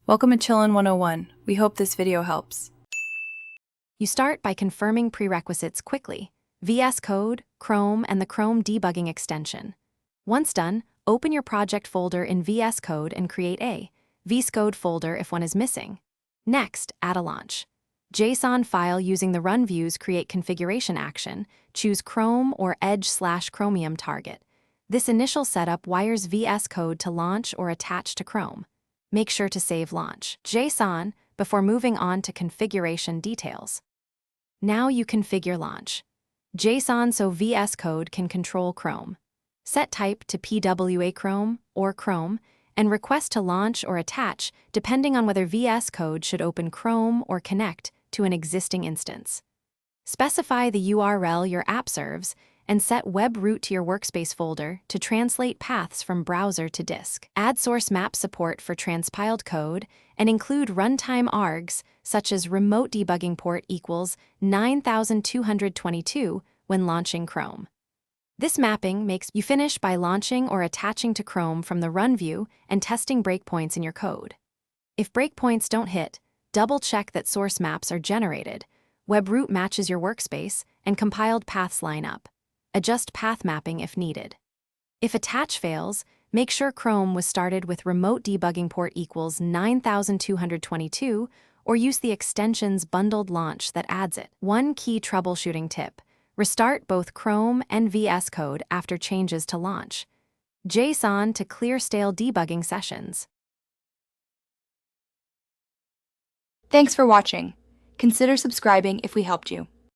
Welcome to Chillin' 101. We hope this video helps. You start by confirming prerequisites quickly: Vscode, Chrome, and the Chrome debugging extension. Once done, open your project folder in Vscode and create a Vscode folder if one is missing. Next, add a launch JSON file using the run views create configuration action. Choose Chrome or Edge/Chromium target. This initial setup wires Vscode to launch or attach to Chrome. Make sure to save launch JSON before moving on to configuration details. Now you configure launch JSON so Vscode can control Chrome. Set type to PWA Chrome or Chrome, and request to launch or attach depending on whether Vscode should open Chrome or connect to an existing instance. Specify the URL your app serves and set web root to your workspace folder to translate paths from browser to disk. Add source map support for transpiled code and include runtime args such as remote debugging port equals 9222 when launching Chrome. This mapping makes you finish by launching or attaching to Chrome from the run view and testing breakpoints in your code. If breakpoints don't hit, double-check that source maps are generated, web root matches your workspace, and compiled paths line up. Adjust path mapping if needed. If attach fails, make sure Chrome was started with remote debugging port equals 9222 or use the extension's bundled launch that adds it. One key troubleshooting tip: restart both Chrome and Vscode after changes to launch JSON to clear stale debugging sessions. Thanks for watching. Consider subscribing if we helped you.